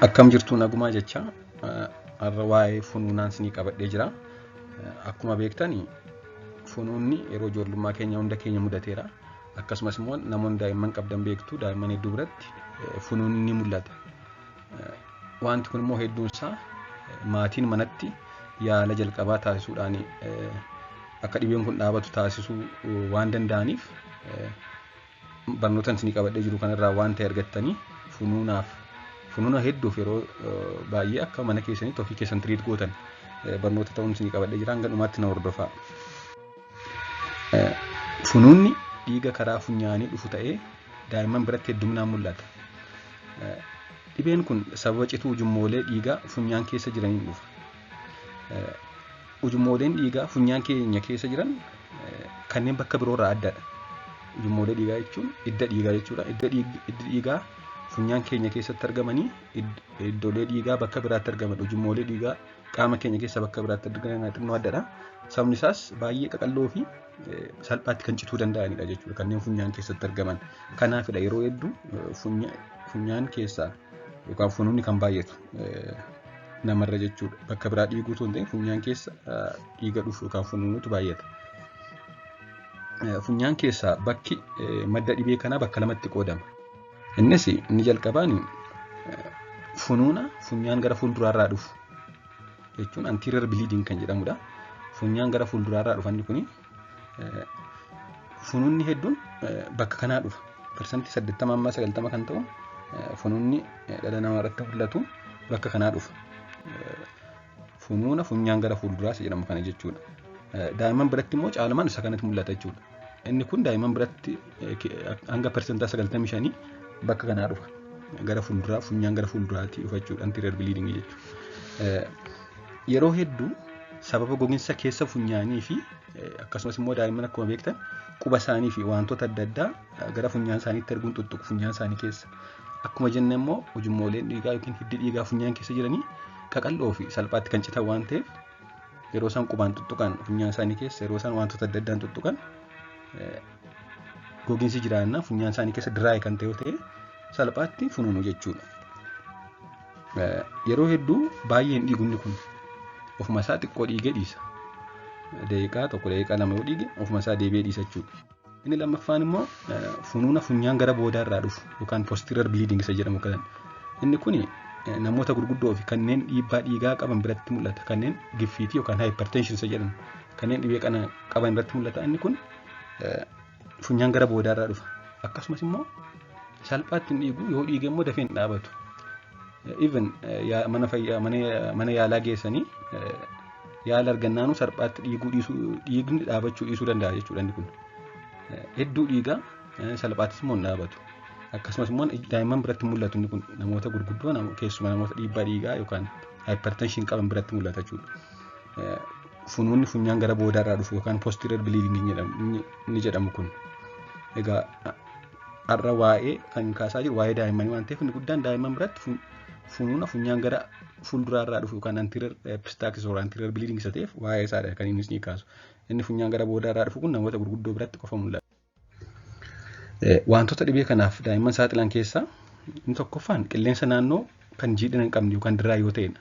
Akkam jirtu nagumaa jecha har'a waa'ee funuunaa isinii qabadhee jira. Akkuma beektani funuunni yeroo ijoollummaa keenya hunda keenya mudateera. Akkasumas immoo namoonni daa'imman qabdan beektu daa'imman hedduu biratti funuunni ni mul'ata. Wanti kun immoo hedduun isaa maatiin manatti yaala jalqabaa taasisuudhaan akka dhibeen kun dhaabatu taasisuu waan danda'aniif barnoota isinii qabadhee jiru kanarraa waan ta'e argattanii funuuna hedduuf yeroo baay'ee akka mana keessanitti ofii keessan tiriit gootan barnoota ta'uun isinii qabadhee jira. Hanga dhumaatti na hordofaa. Funuunni dhiiga karaa funyaanii dhufu ta'ee daa'imman biratti hedduminaan mul'ata. Dhibeen kun sababa cituu ujummoolee dhiigaa funyaan keessa jiraniin dhufa. Ujummooleen dhiigaa funyaan keenya keessa jiran kanneen bakka biroorraa addadha. Ujummoolee dhiigaa jechuun hidda dhiigaa jechuudha. Hiddi dhiigaa funyaan keenya keessatti argamanii iddoolee dhiigaa bakka biraatti argaman. Ujummoolee dhiigaa qaama keenya keessa bakka biraatti argaman xinnoo addadha. Sababni isaas baay'ee qaqalloo fi salphaatti kan cituu danda'anidha jechuudha. Kanneen funyaan keessatti argaman. Kanaafidha yeroo hedduu funyaan keessaa yookaan funuunni kan baay'atu namarra jechuudha. Bakka biraa dhiiguu osoo hin ta'in funyaan keessa dhiiga dhufu yookaan funuunutu baay'ata. Funyaan keessaa bakki madda dhibee kanaa bakka lamatti qoodama. Innis inni jalqabaan funuuna funyaan gara fuulduraarraa dhufu jechuun anterior bleeding kan jedhamudha. Funyaan gara fuulduraarraa dhufanni kuni funuunni hedduun bakka kanaa dhufa. Parsantii 80-90 kan ta'u funuunni dhala namaa irratti mul'atu bakka kanaa dhufa. Funuuna funyaan gara fuulduraas jedhamu kana jechuudha. Daa'imman biratti immoo caalamaan isa kanatti mul'ata jechuudha. Inni kun daa'imman biratti hanga parsantaa 95 bakka kanaa dhufa. Gara fuulduraa funyaan gara fuulduraatti dhufa jechuudha anterior bleeding jechuudha. Yeroo hedduu sababa gogiinsa keessa funyaanii fi akkasumas immoo daa'imman akkuma beektan quba isaanii fi wantoota adda addaa gara funyaan isaaniitti erguun tuttuqu funyaan isaanii keessa. Akkuma jenne immoo ujummooleen dhiigaa yookiin hiddi dhiigaa funyaan keessa jiranii qaqalloo fi salphaatti kan citan waan ta'eef yeroo isaan qubaan tuttuqan funyaan isaanii keessa yeroo isaan wantoota adda addaan tuttuqan gogiinsi jiraannaa funyaan isaanii keessa diraayee kan ta'e yoo ta'e salphaatti funuunu jechuudha. Yeroo hedduu baay'een dhiigumni kun ofuma isaa xiqqoo dhiigee dhiisa. Daqiiqaa tokko daqiiqaa lama yoo dhiige ofuma isaa deebi'ee dhiisa jechuudha. Inni lammaffaan immoo funuuna funyaan gara boodaarraa dhufu yookaan posterior bleeding isa jedhamu kan. Inni kuni namoota gurguddoo fi kanneen dhiibbaa dhiigaa qaban biratti mul'ata. Kanneen giffiitii yookaan hypertension isa jedhamu kanneen dhibee kana qaban biratti mul'ata. Inni kun funyaan gara boodaarraa dhufa. Akkasumas immoo salphaatti hin dhiigu yoo dhiige immoo dafee hin dhaabatu. Even mana yaalaa geessanii yaala argannaanuu salphaatti dhiigni dhaabachuu dhiisuu danda'a jechuudha inni kun. Hedduu dhiigaa salphaattis immoo hin dhaabatu. Akkasumas immoo daa'imman biratti mul'atu inni kun namoota gurguddoo keessumaa namoota dhiibbaa dhiigaa yookaan hypertension qaban biratti mul'ata jechuudha. Funuunni funyaan gara boodaarraa dhufu yookaan posterior bleeding inni jedhamu kun. Egaa har'a waa'ee kan kaasaa jiru waa'ee daa'immanii waan ta'eef inni guddaan daa'imman biratti funuuna funyaan gara fuulduraarraa dhufu yookaan anterior epistaxis or anterior bleeding isa ta'eef waa'ee isaadha kan inni kaasu. Inni funyaan gara boodaarraa dhufu kun namoota gurguddoo biratti qofa mul'ata. Wantoota dhibee kanaaf daa'imman saaxilan keessaa inni tokkoffaan qilleensa naannoo kan jiidhina hin qabne yookaan diraay yoo ta'edha.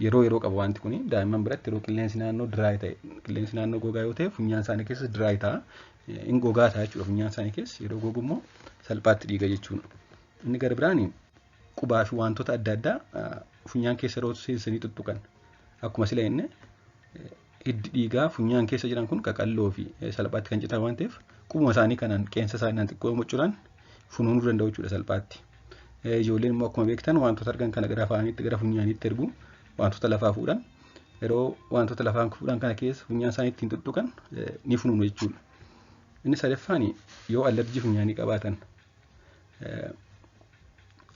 Yeroo qaba wanti kun daa'imman biratti yeroo qilleensi naannoo diraay ta'e qilleensi naannoo gogaa yoo ta'e funyaan isaanii keessa diraay ta'a. In gogaa ta'a jechuudha funyaan isaanii keessa yeroo gogu immoo salphaatti dhiiga jechuudha. Inni gara biraan qubaa fi wantoota adda addaa funyaan keessa yeroo seensanii tuttuqan akkuma sila inni hiddi dhiigaa funyaan keessa jiran kun qaqalloo fi salphaatti kan citan waan ta'eef qubuma isaanii kanaan qeensa isaanii xiqqoo mucuudhaan funuunuu danda'u jechuudha salphaatti. Ijoolleen immoo akkuma beektan wantoota argan kana gara afaaniitti gara funyaaniitti ergu wantoota lafaa fuudhan yeroo wantoota lafaan fuudhan kana keessa funyaan isaanii ittiin tuttuqan ni funuunu jechuudha. Inni sadaffaan yoo allerjii funyaanii qabaatan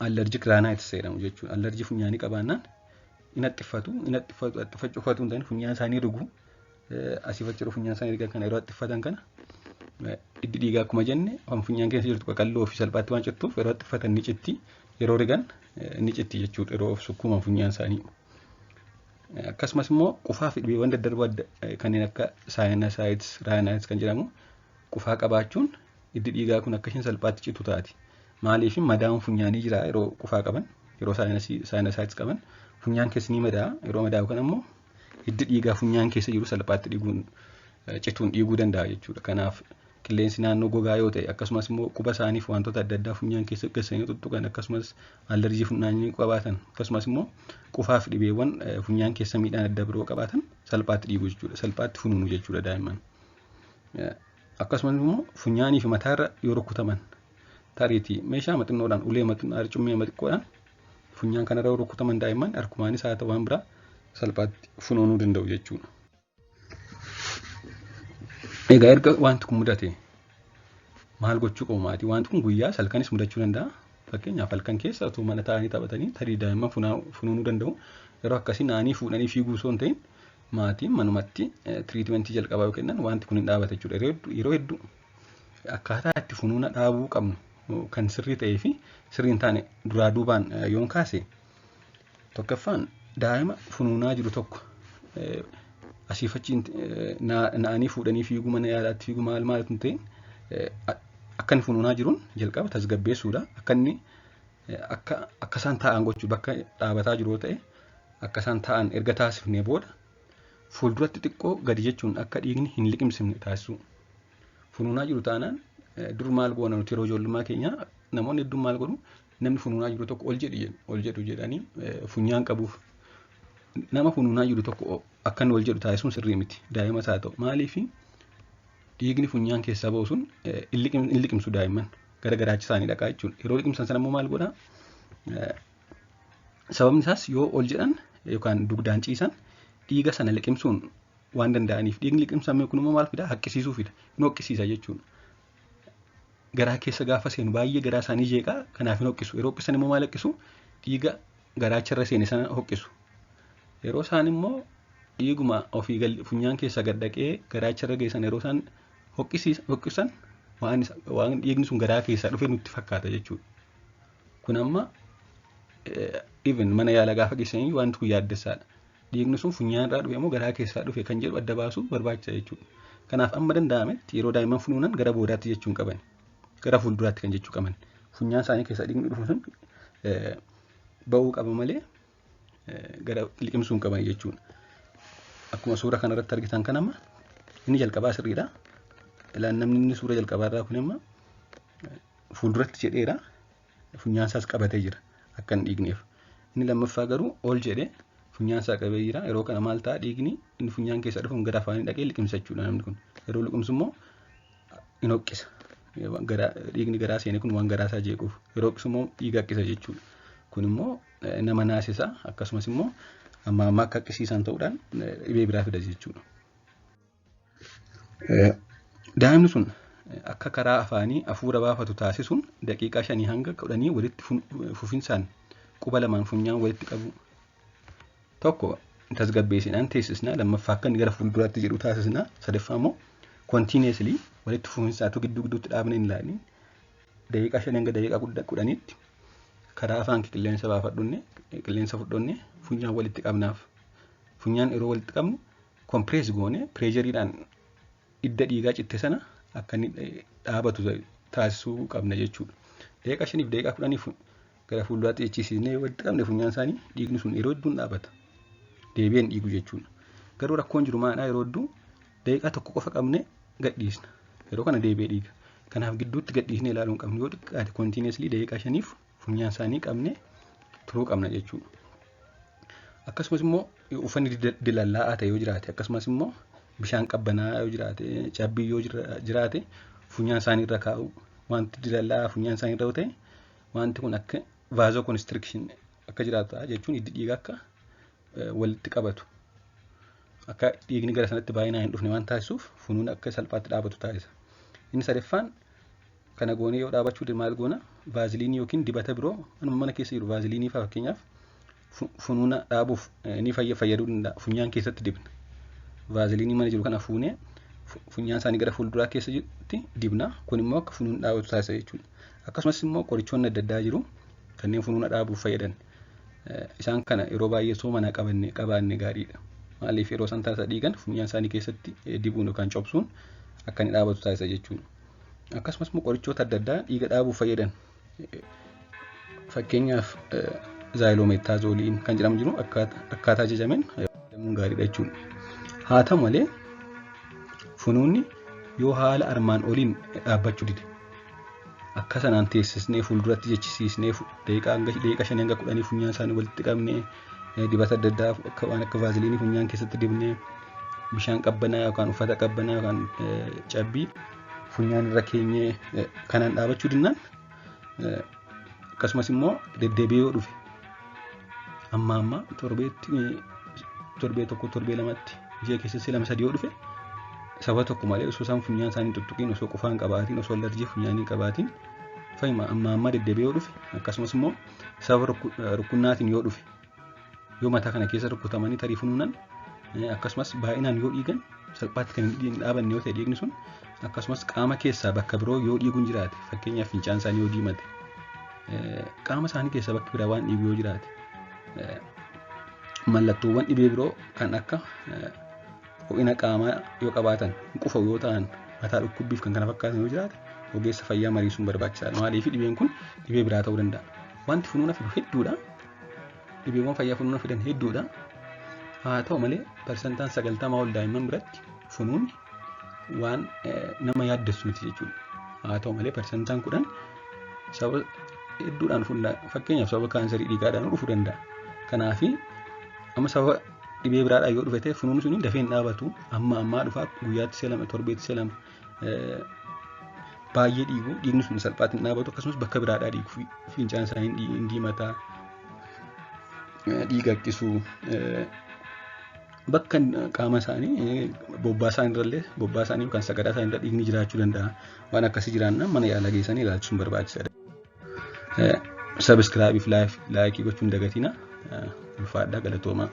allergic rhinitis jedhamu jechuudha. Allerjii funyaanii qabaannaan haxxiffachuu hin ta'in funyaan isaanii rigu asii fachi funyaan isaanii rigan kana yeroo haxxiffatan kana hiddi dhiigaa akkuma jenne funyaan keessa jirtu qaqalloo fi salphaatti waan cittuuf yeroo haxxiffatan ni citti yeroo rigan ni citti jechuudha yeroo sukkuuman funyaan isaanii. Akkasumas immoo qufaa fi dhibeewwan daddarboo kanneen akka saayinasaayitis rhinitis kan jedhamu qufaa qabaachuun hiddi dhiigaa kun akka isheen salphaatti citu taati. Maaliif madaa'uun funyaanii jira yeroo qufaa qaban, yeroo saayinasaayitis qaban funyaan keessa ni madaa'a. Yeroo madaa'u kana immoo hiddi dhiigaa funyaan keessa jiru salphaatti cituun dhiiguu danda'a jechuudha. Kanaaf qilleensi naannoo gogaa yoo ta'e akkasumas immoo quba isaaniif wantoota adda addaa funyaan keessa geessanii tuttuqan akkasumas allerjii funyaanii qabaatan akkasumas immoo qufaaf dhibeewwan funyaan keessa miidhaan adda biroo qabaatan salphaatti dhiiguu jechuudha. Salphaatti funuunu jechuudha daa'imman. Akkasumas immoo funyaanii fi mataarra yoo rukutaman tariitii meeshaa maxinnoodhaan ulee maxinnoodhaan cummee xiqqoodhaan funyaan kanarra yoo rukutaman daa'imman harkumaanis haa ta'u waan biraa salphaatti funuunuu danda'u jechuudha. Egaa erga wanti kun mudate maal gochuu qabu maatii? Wanti kun guyyaa halkanis mudachuu danda'a. Fakkeenyaaf halkan keessa otoo mana taa'anii taphatanii tarii daa'imman funuunuu danda'u. Yeroo akkasii naanii fuudhanii fiiguu osoo hin ta'in maatiin manumatti tiriitmentii jalqabaa yoo kennan wanti kun hin dhaabata jechuudha. Yeroo hedduu akkaataa itti funuuna dhaabuu qabnu kan sirrii ta'ee fi sirrii hin taane duraa duubaan yoon kaase tokkoffaan daa'ima funuunaa jiru tokko asiifachiin naanii fuudhanii fiiguu mana yaalaatti fiiguu maal tun ta'in akka inni funuunaa jiruun jalqaba tasgabbeessuudha. Akka isaan taa'an gochuu bakka dhaabataa jiru ta'e akka isaan taa'an erga taasifnee booda fuulduratti xiqqoo gadi jechuun akka dhiigni hin liqimsine taasisuu. Funuunaa jiru taanaan dur maal goona nuti yeroo ijoollummaa keenya namoonni hedduun maal godhu namni funuunaa jiru tokko ol jedhu jedhanii funyaan qabuuf nama funuunaa jiru tokko akka inni ol jedhu taasisuun sirrii miti. Daa'imas haa ta'u maaliif dhiigni funyaan keessaa ba'u sun hin liqimsu daa'imman gara garaacha isaanii dhaqaa jechuudha. Yeroo liqimsan sana immoo maal godhaa? Sababni isaas yoo ol jedhan yookaan dugdaan ciisan dhiiga sana liqimsuun waan danda'aniif dhiigni liqimsame kun immoo maal fidaa? Haqqisiisuu fida. Hin hoqqisiisa jechuudha. Garaa keessa gaafa seenu baay'ee garaa isaanii jeeqaa kanaaf hin hokkisu. Yeroo hokkisan immoo maal hokkisu? Dhiiga garaacharra seene sana hokkisu. Yeroo isaan immoo dhiiguma ofii funyaan keessa gad dhaqee garaacharra geessan yeroo isaan hokkisan waan dhiigni sun garaa keessaa dhufe nutti fakkaata jechuudha. Kun amma even mana yaalaa gaafa geessanii wanti kun yaaddessaadha. Dhiigni sun funyaan irraa dhufe immoo garaa keessaa dhufe kan jedhu adda baasuu barbaachisa jechuudha. Kanaaf amma danda'ametti yeroo daa'imman funuunan gara boodaatti jechuun qaban. Gara fuulduraatti kan jechuu qaban. Funyaan isaanii keessaa dhiigni dhufu sun ba'uu qaba malee gara liqimsuun qaban jechuudha. Akkuma suura kanarratti argitan kan amma inni jalqabaa sirriidha. Ilaan namni inni suura jalqabaa irraa kun amma fuulduratti jedheera. Funyaan isaas qabatee jira akka hin dhiigneef. Inni lammaffaa garuu ol jedhee funyaan isaa qabee jira. Yeroo kana maal ta'a dhiigni inni funyaan keessaa dhufu gara afaanii dhaqee liqimsa jechuudha namni kun. Yeroo liqimsu immoo hin hoqqisa. Dhiigni garaa seene kun waan garaa isaa jeequuf. Yeroo hokkisu immoo dhiiga haqqisa jechuudha. Kun immoo nama naasisa akkasumas immoo amma akka haqqisiisan ta'uudhaan dhibee biraa fida jechuudha. Daa'imni sun akka karaa afaanii hafuura baafatu taasisuun daqiiqaa 5 hanga 10 walitti fufinsaan quba lamaan funyaan walitti qabu. Tokko tasgabbeessinaan teessisnaa, lammaffaa akka inni gara fuulduraatti jedhu taasisnaa, sadaffaa immoo continuously walitti fufinsaatu gidduu gidduutti dhaabnee hin ilaalin daqiiqaa 5 hanga daqiiqaa 10tti karaa afaan qilleensa baafadhunne qilleensa fudhonne funyaan walitti qabnaaf. Funyaan yeroo walitti qabnu kompirees goone pireeshariidhaan hidda dhiigaa citte sana akka inni dhaabatu taasisuu qabna jechuudha. Daqiiqaa 5 fi daqiiqaa 10 gara fuulduraatti jechisiisnee walitti qabne funyaan isaanii dhiigni sun yeroo hedduun dhaabata. Deebi'een dhiigu jechuudha. Garuu rakkoon jiru maalidhaa? Yeroo hedduu daqiiqaa tokko qofa qabne gadhiisna. Yeroo kana deebi'ee dhiiga. Kanaaf gidduutti gadhiisnee ilaaluu hin qabnu. Yoo xiqqaate continuously daqiiqaa 5f funyaan isaanii qabne turuu qabna jechuudha. Akkasumas immoo uffanni dilallaa'aa ta'e yoo jiraate akkasumas immoo bishaan qabbanaa'aa yoo jiraate cabbii yoo jiraate funyaan isaanii irra kaa'u. Wanti dilallaa'aa funyaan isaanii irra yoo ta'e wanti kun akka vasoconstriction akka jiraatu jechuun hiddi dhiigaa akka walitti qabatu. Akka dhiigni gara sanatti baay'inaan hin dhufne waan taasisuuf funuun akka salphaatti dhaabatu taasisa. Inni sadaffaan kana goonee yoo dhaabachuu maal goona? Vaaziliinii yookiin dibata biroo mana keessa jiru vaaziliinii fa'aa fakkeenyaaf funuuna dhaabuuf ni fayyaduu danda'a. Funyaan keessatti dibna. Vaaziliinii mana jiru kana fuunee funyaan isaanii gara fuulduraa keessatti dibna. Kun immoo akka funuun dhaabatu taasisa jechuudha. Akkasumas immoo qorichoonni adda addaa jiru kanneen funuuna dhaabuuf fayyadan. Isaan kana yeroo baay'ee soo mana qabaanne gaariidha. Maaliif yeroo isaan taasisaa dhiigan funyaan isaanii keessatti dibuun yookaan cobsuun akka inni dhaabatu taasisa jechuudha. Akkasumas immoo qorichoota adda addaa dhiiga dhaabuuf fayyadan fakkeenyaaf zaayiloometaazoliin kan jedhamu jiru akkaataa ajajameen fayyadamuun gaariidha jechuudha. Haa ta'u malee funuunni yoo haala armaan oliin dhaabbachuu dide akka sanaan teessisnee fuulduratti jechisiisnee daqiiqaa 5 hanga 10 funyaan isaanii walitti qabnee dibata adda addaa waan akka vaaziliinii funyaan keessatti dibnee bishaan qabbanaa yookaan uffata qabbanaa yookaan cabbii funyaan irra keenyee kanaan dhaabachuu dinnaan akkasumas immoo deddeebi'ee yoo dhufe amma torbee tokko torbee lamatti ji'a keessatti 2-3 yoo dhufe sababa tokko malee osoo isaan funyaan isaanii tuttuqiin osoo qufaan qabaatiin osoo alerjii funyaanii qabaatiin fayyima amma deddeebi'ee yoo dhufe akkasumas immoo sababa rukkunnaatiin yoo dhufe yoo mataa kana keessa rukkutamanii tarii funuunan akkasumas baay'inaan yoo dhiigan salphaatti kan hin dhaabanne yoo ta'e dhiigni sun akkasumas qaama keessaa bakka biroo yoo dhiiguun jiraate fakkeenyaaf fincaan isaanii yoo diimate qaama isaanii keessaa bakka biraa waan dhiigu yoo jiraate mallattoowwan dhibee biroo kan akka ho'ina qaamaa yoo qabaatan qufa yoo ta'an mataa dhukkubbiif kan kana fakkaatan yoo jiraate ogeessa fayyaa mariisuun barbaachisaadha. Maaliif dhibeen kun dhibee biraa ta'uu danda'a. Wanti funuuna fidu hedduudha. Dhibeewwan fayyaa funuuna fidan hedduudha. Haa ta'u malee parsantaan 90 ol daa'imman biratti funuunni waan nama yaaddessu miti jechuudha. Haa ta'u malee parsantaan 10 sababa hedduudhaan fakkeenyaaf sababa kaansarii dhiigaadhaan dhufuu danda'a. Kanaaf amma sababa dhibee biraadhaan yoo dhufe ta'e funuunni sun dafee hin dhaabatu. Amma dhufaa guyyaatti seelama torbeetti seelama baay'ee dhiigni sun salphaatti hin dhaabatu. Akkasumas bakka biraadhaa dhiigu fincaan isaanii hin diimataa dhiiga qisuu bakka qaama isaanii bobbaa isaanii yookaan sagadaa isaanii irra dhiigni jiraachuu danda'a. Waan akkasii jiraanna mana yaalaa geessanii ilaalchisuun barbaachisaadha. Sabiskiraabiif laayikii gochuun dagatina. Ulfaadhaa galatoomaa.